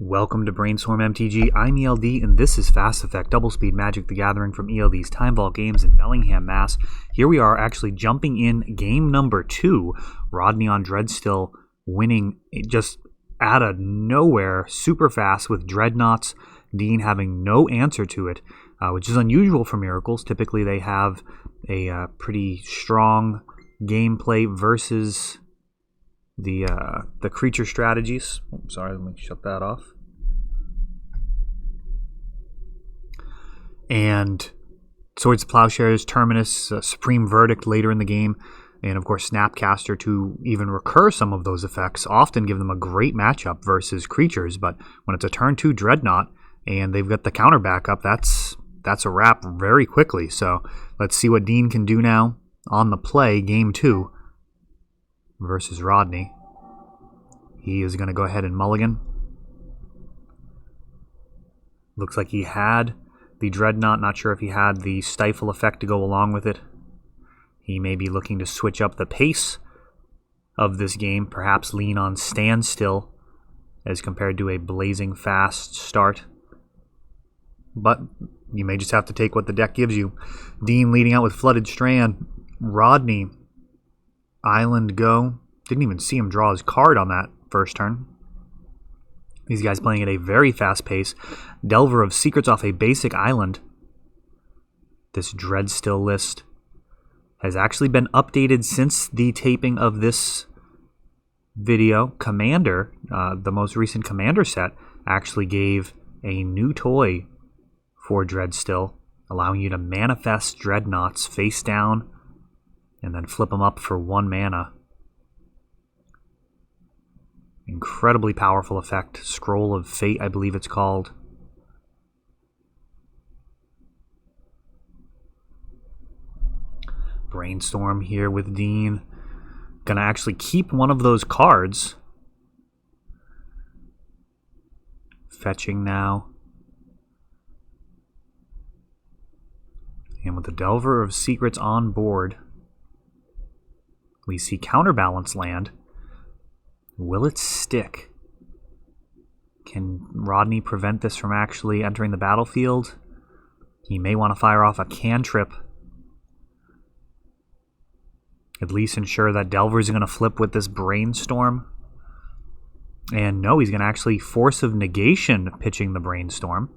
Welcome to Brainstorm MTG. I'm ELD, and this is Fast Effect Double Speed Magic the Gathering from ELD's Time Vault Games in Bellingham, Mass. Here we are actually jumping in game number 2. Rodney on Dreadstill winning just out of nowhere super fast with Dreadnoughts. Dean having no answer to it, which is unusual for Miracles. Typically they have a pretty strong gameplay versus the creature strategies. Oh, sorry, let me shut that off. And Swords of Plowshares, Terminus, Supreme Verdict later in the game, and of course Snapcaster to even recur some of those effects often give them a great matchup versus creatures. But when it's a turn 2 Dreadnought and they've got the counter backup, that's a wrap very quickly. So let's see what Dean can do now on the play, game 2 versus Rodney. He is going to go ahead and mulligan. Looks like he had the Dreadnought. Not sure if he had the Stifle effect to go along with it. He may be looking to switch up the pace of this game, perhaps lean on Standstill as compared to a blazing fast start. But you may just have to take what the deck gives you. Dean leading out with Flooded Strand. Rodney, Island go. Didn't even see him draw his card on that first turn. These guys playing at a very fast pace. Delver of Secrets off a basic island. This Dreadstill list has actually been updated since the taping of this video. Commander, the most recent Commander set, actually gave a new toy for Dreadstill, allowing you to manifest Dreadnoughts face down and then flip them up for 1 mana. Incredibly powerful effect. Scroll of Fate, I believe it's called. Brainstorm here with Dean. Gonna actually keep one of those cards. Fetching now. And with the Delver of Secrets on board, we see Counterbalance land. Will it stick? Can Rodney prevent this from actually entering the battlefield? He may want to fire off a cantrip. At least ensure that Delver's going to flip with this Brainstorm. And no, he's going to actually Force of Negation pitching the Brainstorm.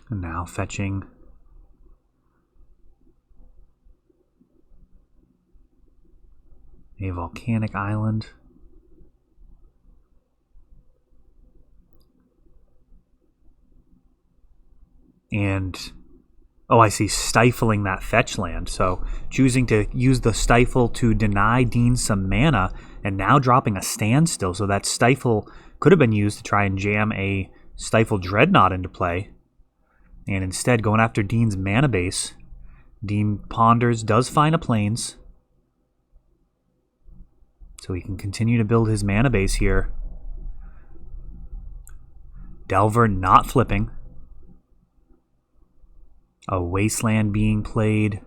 And now fetching a volcanic island. And, oh, I see, stifling that fetch land. So choosing to use the Stifle to deny Dean some mana, and now dropping a Standstill. So that Stifle could have been used to try and jam a Stifle Dreadnought into play. And instead going after Dean's mana base. Dean ponders, does find a Plains, so he can continue to build his mana base here. Delver not flipping. A Wasteland being played.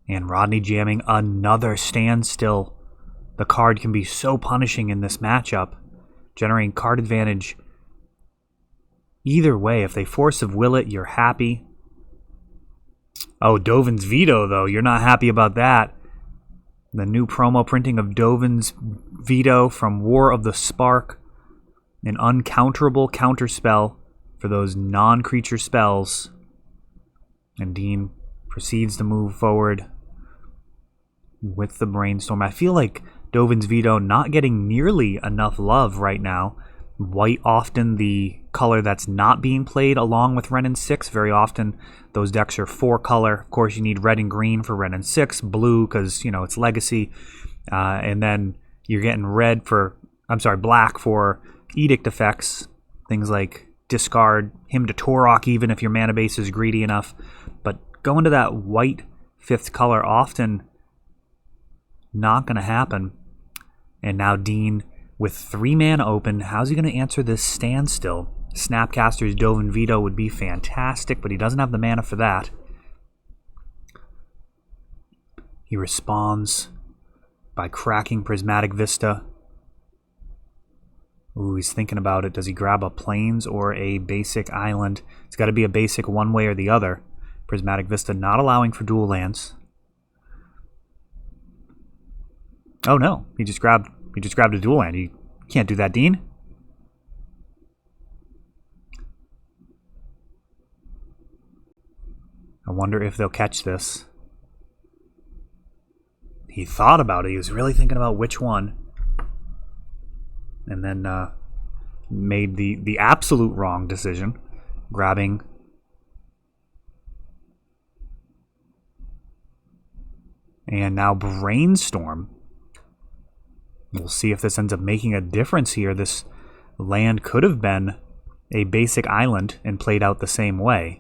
And Rodney jamming another Standstill. The card can be so punishing in this matchup, generating card advantage. Either way, if they Force of Will it, you're happy. Oh, Dovin's Veto, though. You're not happy about that. The new promo printing of Dovin's Veto from War of the Spark. An uncounterable counterspell for those non-creature spells. And Dean proceeds to move forward with the Brainstorm. I feel like Dovin's Veto not getting nearly enough love right now. White often the color that's not being played along with Ren and 6. Very often those decks are 4 color. Of course you need red and green for Ren and 6, blue because, you know, it's legacy. And then you're getting black for edict effects. Things like discard Hymn to Torok even if your mana base is greedy enough. But going to that white 5th color often not going to happen. And now Dean with 3 mana open, how's he going to answer this Standstill? Snapcaster's Dovin Veto would be fantastic, but he doesn't have the mana for that. He responds by cracking Prismatic Vista. Ooh, he's thinking about it. Does he grab a Plains or a basic island? It's got to be a basic one way or the other. Prismatic Vista not allowing for dual lands. Oh no, he just grabbed a dual land. You can't do that, Dean. I wonder if they'll catch this. He thought about it. He was really thinking about which one. And then made the absolute wrong decision, grabbing and now Brainstorm. We'll see if this ends up making a difference here. This land could have been a basic island and played out the same way.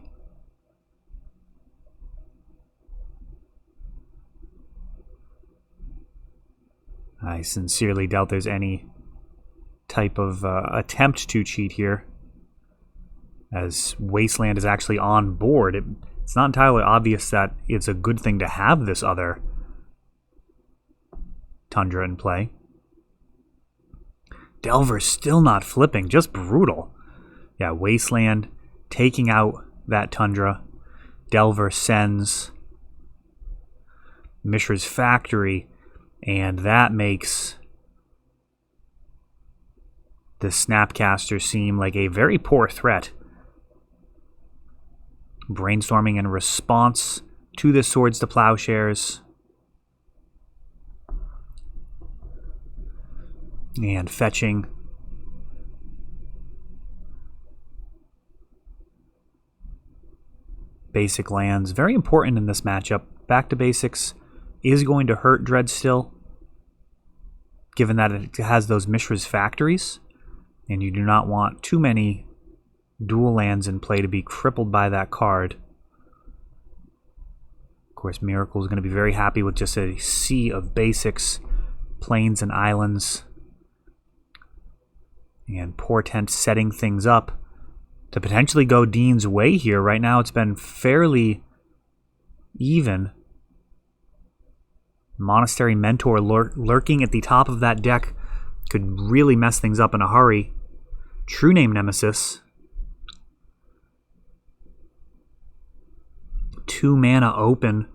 I sincerely doubt there's any type of attempt to cheat here, as Wasteland is actually on board. It's not entirely obvious that it's a good thing to have this other Tundra in play. Delver still not flipping, just brutal. Yeah, Wasteland taking out that Tundra. Delver sends Mishra's Factory, and that makes the Snapcaster seem like a very poor threat. Brainstorming in response to the Swords to Plowshares. And fetching. Basic lands. Very important in this matchup. Back to basics is going to hurt Dreadstill, given that it has those Mishra's Factories. And you do not want too many dual lands in play to be crippled by that card. Of course, Miracle is going to be very happy with just a sea of basics, plains and islands. And Portent setting things up to potentially go Dean's way here. Right now it's been fairly even. Monastery Mentor lurking at the top of that deck could really mess things up in a hurry. True Name Nemesis. 2 mana open.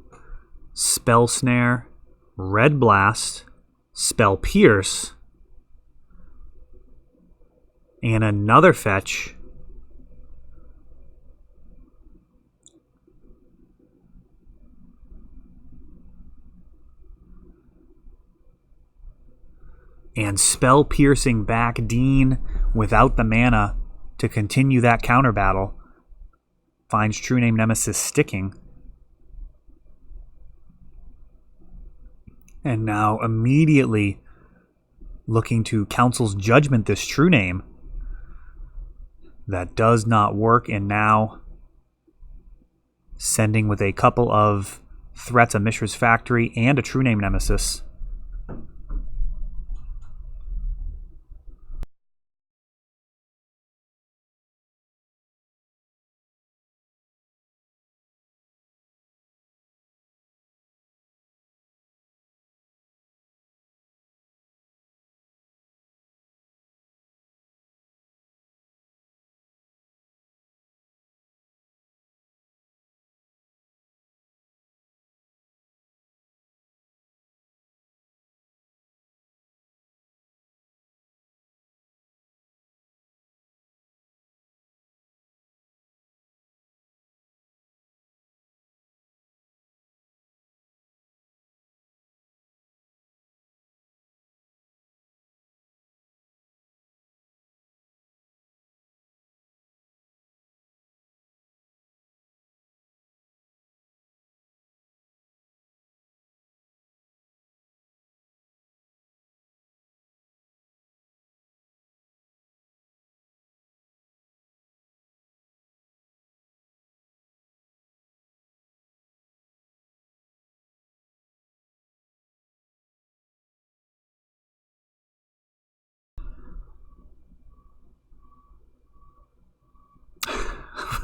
Spell Snare. Red Blast. Spell Pierce. And another fetch. And spell piercing back Dean without the mana to continue that counter battle. Finds True Name Nemesis sticking. And now immediately looking to Council's Judgment this True Name. That does not work, and now sending with a couple of threats, a Mishra's Factory and a True Name Nemesis.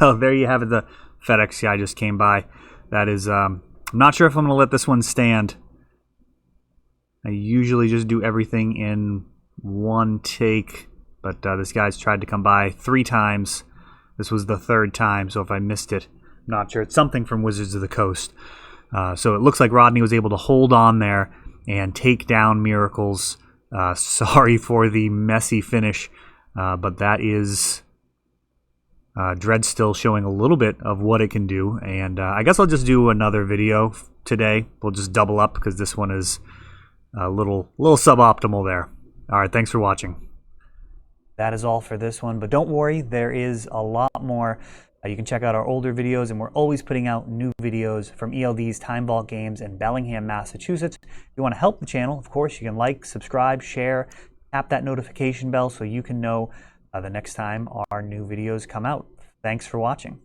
Well, there you have it. The FedEx guy just came by. That is, I'm not sure if I'm going to let this one stand. I usually just do everything in one take, but this guy's tried to come by 3 times. This was the 3rd time, so if I missed it, I'm not sure. It's something from Wizards of the Coast. So it looks like Rodney was able to hold on there and take down Miracles. Sorry for the messy finish, but that is Dreadstill showing a little bit of what it can do. And I guess I'll just do another video today. We'll just double up because this one is a little suboptimal there. All right, thanks for watching. That is all for this one, but don't worry, there is a lot more. You can check out our older videos, and we're always putting out new videos from ELD's Time Vault Games in Bellingham, Massachusetts. If you want to help the channel, of course, you can like, subscribe, share, tap that notification bell so you can know the next time our new videos come out. Thanks for watching.